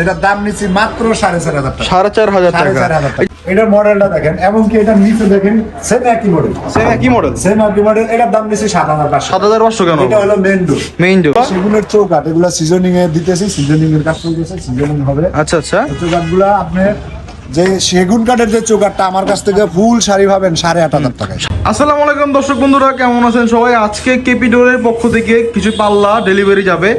এটার দাম নিচ্ছি মাত্র 4,500 টাকা। 4,500 টাকা। 4,500 টাকা। এটার মডেলটা দেখেন, এমনকি এটার নিচে দেখেন সেম একই মডেল। সেম একই মডেল। এটার দাম নিচ্ছি 7,500। 7,500 কেন? এটা হলো মেইন ডোর। মেইন ডোর। সেগুলোর চৌকাঠ, এগুলো সিজনিং এ দিতেছি, সিজনিং এর কাজ চলতেছে, সিজনিং হবে। আচ্ছা আচ্ছা। চৌকাঠগুলো আপনার যে সেগুন কাঠের যে চৌকাঠটা আমার কাছ থেকে ফুল শাড়ি পাবেন 8,500 টাকায়। আসসালামু আলাইকুম দর্শক বন্ধুরা, কেমন আছেন সবাই? আজকে কেপি ডোরের পক্ষ থেকে কিছু পাল্লা ডেলিভারি যাবে।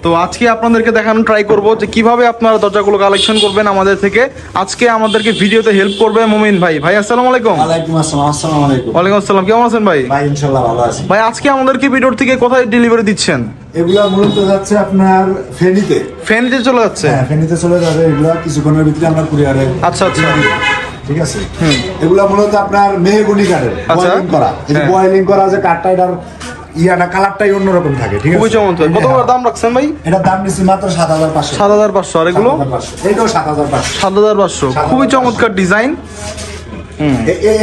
তো আজকে আপনাদেরকে দেখানো ট্রাই করব যে কিভাবে আপনারা দরজাগুলো কালেকশন করবেন আমাদের থেকে। আজকে আমাদেরকে ভিডিওতে হেল্প করবে মুমিন ভাই। ভাই আসসালামু আলাইকুম। ওয়ালাইকুম আসসালাম। আসসালামু আলাইকুম। ওয়ালাইকুম আসসালাম, কেমন আছেন ভাই? ভাই ইনশাআল্লাহ ভালো আছি। ভাই আজকে আমাদেরকে ভিডিও থেকে কোথায় ডেলিভারি দিচ্ছেন? এগুলা মূলত যাচ্ছে আপনার ফেনীতে। ফেনীতে চলে যাচ্ছে? হ্যাঁ, ফেনীতে চলে যাবে। এগুলা কিছুক্ষণের ভিতরে আমরা কুরিয়ারে। আচ্ছা আচ্ছা। ঠিক আছে। এগুলা মূলত আপনার মেহগনি কাঠের বয়েলিং করা। এই বয়েলিং করা যে কাঠটা, এটার ইয়াটা কালারটাই অন্যরকম থাকে। ঠিক আছে, খুবই চমৎকার। কত দাম রাখছেন ভাই? এটার দাম নিচ্ছি মাত্র 7,500। 7,500। আর এগুলো? 7,500। এইটাও 7,500। 7,500। খুবই চমৎকার ডিজাইন।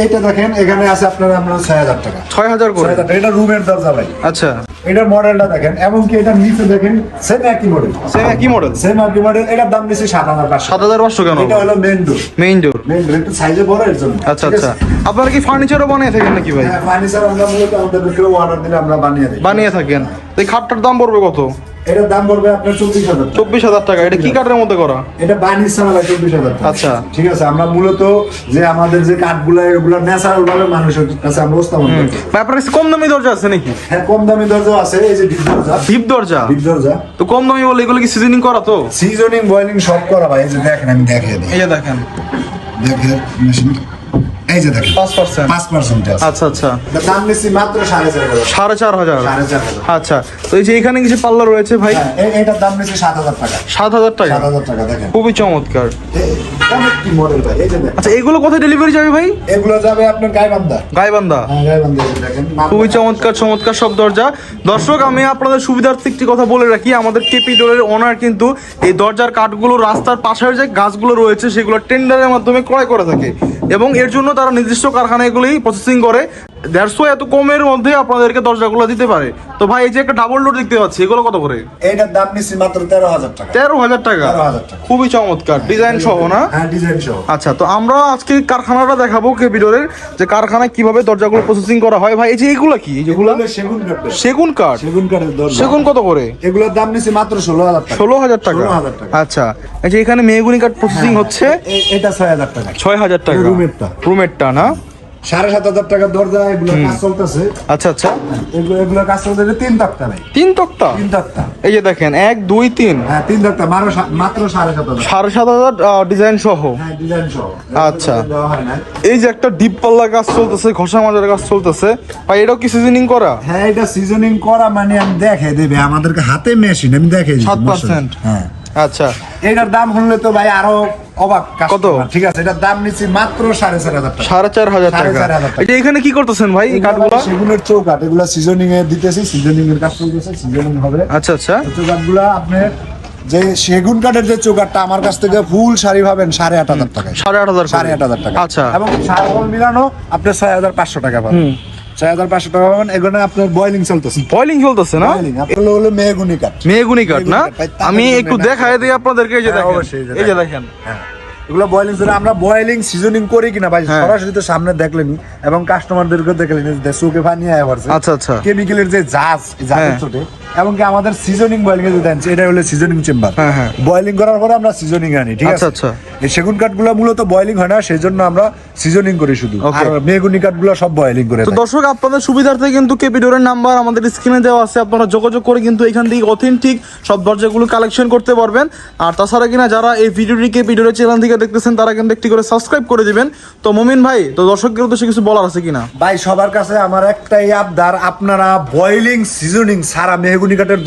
এইটা দেখেন, এখানে আছে আপনার আমরা 6,000 টাকা। 6,000 করে? 6,000 টাকা। এটা রুমের দরজা ভাই। আচ্ছা। এটার মডেলটা দেখেন, এমনকি এটার নিচে দেখেন সেম একই মডেল। সেম একই মডেল? সেম একই মডেল। এটার দাম নিচ্ছি 7,500। 7,500 কেন? এটা হলো মেইন ডোর। মেইন ডোর। মেইন ডোর একটু সাইজে বড়, এর জন্য। আচ্ছা আচ্ছা। আপনারা কি ফার্নিচারও বানিয়ে থাকেন নাকি ভাই? হ্যাঁ, ফার্নিচার আমরা মূলত আমাদেরকে অর্ডার দিলে আমরা বানিয়ে দিই। বানিয়ে থাকেন। তো এই খাটটার দাম পড়বে কত? এটার দাম পড়বে আপনার 24,000 টাকা। 24,000 টাকা। এটা কি কাঠের মধ্যে করা? এটা বার্নিশ ছাড়া ভাই 24,000 টাকা। আচ্ছা। ঠিক আছে, আমরা মূলত যে আমাদের যে কাঠগুলো, এগুলো ন্যাচারাল ভাবে মানুষের কাছে আমরা উপস্থাপন করি। ভাই আপনার কাছে কম দামি দরজা আছে নাকি? হ্যাঁ, কম দামি দরজা আছে। এই যে ডিপ দরজা। ডিপ দরজা? ডিপ দরজা তো কম দামি বলে এগুলো কি সিজনিং করা? তো সিজনিং বয়েলিং সব করা ভাই। এই যে দেখেন, আমি দেখিয়ে দিই। এই যে দেখেন, দেখেন মেশিন। এই যে দেখেন 5%। 5% আছে। আচ্ছা আচ্ছা। এটার দাম নিচ্ছি মাত্র 4,500। 4,500। 4,500। আচ্ছা। তো এই যে এখানে কিছু পাল্লা রয়েছে ভাই? হ্যাঁ, এটার দাম নিচ্ছি 7,000 টাকা। 7,000 টাকা? 7,000 টাকা। দেখেন খুবই চমৎকার। অনেক কি মডেল ভাই। এই যে দেখেন। আচ্ছা, এগুলো কোথায় ডেলিভারি যাবে ভাই? এগুলো যাবে আপনার গাইবান্ধা। গাইবান্ধা? হ্যাঁ, গাইবান্ধা। এই যে দেখেন। খুবই চমৎকার চমৎকার সব দরজা। দর্শক, আমি আপনাদের সুবিধার্থে একটি কথা বলে রাখি, আমাদের কেপি ডোরের ওনার কিন্তু এই দরজার কাঠগুলো রাস্তার পাশের যে গাছগুলো রয়েছে সেগুলো টেন্ডারের মাধ্যমে ক্রয় করে থাকে, এবং এর জন্য তারা নির্দিষ্ট কারখানাগুলি প্রসেসিং করে। দেড়শো এত কমের মধ্যে আপনাদেরকে দরজাগুলো দিতে পারে। তো ভাই, এই যে একটা ডাবল ডোর দেখতে পাচ্ছি, এগুলো কত করে? এটার দাম নিচ্ছি মাত্র 13,000 টাকা। 13,000 টাকা? 13,000 টাকা। খুবই চমৎকার ডিজাইন সহ না? হ্যাঁ, ডিজাইন সহ। আচ্ছা, তো আমরা আজকে কারখানাটা দেখাবো কেপি ডোরের, যে কারখানায় কিভাবে দরজাগুলো প্রসেসিং করা হয়। ভাই এই যে এগুলো কি? যেগুলো এগুলো সেগুন কাঠ। সেগুন কাঠ? সেগুন কাঠের দরজা। সেগুন কত করে? এগুলোর দাম নিচ্ছি মাত্র 16,000 টাকা। 16,000 টাকা? 16,000 টাকা। আচ্ছা। এই যে এখানে মেহগুনি কাঠ প্রসেসিং হচ্ছে? এটা 6,000 টাকা। 6,000 টাকা রুমেরটা। রুমেরটা না? 7,500 টাকার দরজা। এগুলো কাজ চলতেছে। আচ্ছা আচ্ছা। এগুলো কাজ চলতেছে 3 তক্তা ভাই। 3 তক্তা? 3 তক্তা। এই যে দেখেন, 1 2 3। হ্যাঁ, 3 তক্তা মাত্র 7,500। 7,500 ডিজাইন সহ? হ্যাঁ, ডিজাইন সহ। আচ্ছা। দেওয়া হয় না। এই যে একটা ডিপ পাল্লা কাজ চলতেছে, ঘষা মাজার কাজ চলতেছে ভাই, এটাও কি সিজনিং করা? হ্যাঁ, এটা সিজনিং করা, মানে আমি দেখাই দেবে আমাদেরকে হাতে মেশিন, আমি দেখাই দিচ্ছি। 7%? হ্যাঁ। আচ্ছা। এটার দাম শুনলে তো ভাই আরো অবাক। কত? ঠিক আছে, এটার দাম নিচ্ছি মাত্র 4,500 টাকা। 4,500 টাকা। 4,500 টাকা। এটা এখানে কি করতেছেন ভাই এই কাঠগুলো? সেগুনের চৌকাঠ, এগুলা সিজনিং এ দিতেছি, সিজনিং এর কাজ চলতেছে, সিজনিং হবে। আচ্ছা আচ্ছা। চৌকাঠগুলা আপনার যে সেগুন কাঠের যে চৌকাঠটা আমার কাছ থেকে ফুল শাড়ি পাবেন 8,500 টাকায়। 8,500? 8,500 টাকা। আচ্ছা। এবং সারবল মিলানো আপনার 6,500 টাকা পাবেন। 6,500 টাকা পাবেন। এখানে আপনার বয়েলিং চলতেছে। বয়েলিং চলতেছে না? বয়েলিং আপনার হলো মেহগুনি কাঠ। মেহগুনি কাঠ না? মেহগুনি কাঠ। আমি একটু দেখাই দিই আপনাদেরকে। এই যে হ্যাঁ, দেখেন, অবশ্যই, এই যে দেখেন। হ্যাঁ, এগুলো বয়েলিং ছিল। আমরা বয়েলিং সিজনিং করি কিনা ভাই হ্যাঁ। সরাসরি তো সামনে দেখলেনি, এবং কাস্টমারদেরকে দেখলেনি যে চোখে পানি আয়া পড়ছে। আচ্ছা আচ্ছা। কেমিক্যালের যে জাজ, এই জাজের হ্যাঁ। চোটে, এমনকি আমাদের সিজনিং বয়েলিং এর যে দেন, এটা হলো সিজনিং চেম্বার। হ্যাঁ, হ্যাঁ। বয়েলিং করার পরে আমরা সিজনিং আনি। ঠিক আচ্ছা, আছে। আচ্ছা। এই সেগুন কাঠগুলো মূলত বয়েলিং হয় না, সেজন্য আমরা সিজনিং করি শুধু। Okay. আর মেহগুনি কাঠগুলো সব বয়েলিং করে তো থাকি। দর্শক, আপনাদের সুবিধার্থে কিন্তু কেপি ডোরের নাম্বার আমাদের স্ক্রিনে দেওয়া আছে, আপনারা যোগাযোগ করে কিন্তু এখান থেকে অথেন্টিক সব দরজাগুলো কালেকশন করতে পারবেন। আর তাছাড়া কিনা যারা এই ভিডিওটি কেপি ডোরের চ্যানেল থেকে দেখতেছেন, তারা কিন্তু একটি করে সাবস্ক্রাইব করে দিবেন। তো মুমিন ভাই, তো দর্শকদের উদ্দেশ্যে কিছু বলার আছে কিনা? ভাই, সবার কাছে আমার একটাই আবদার, আপনারা বয়েলিং সিজনিং সারা মেহগুনি কাঠের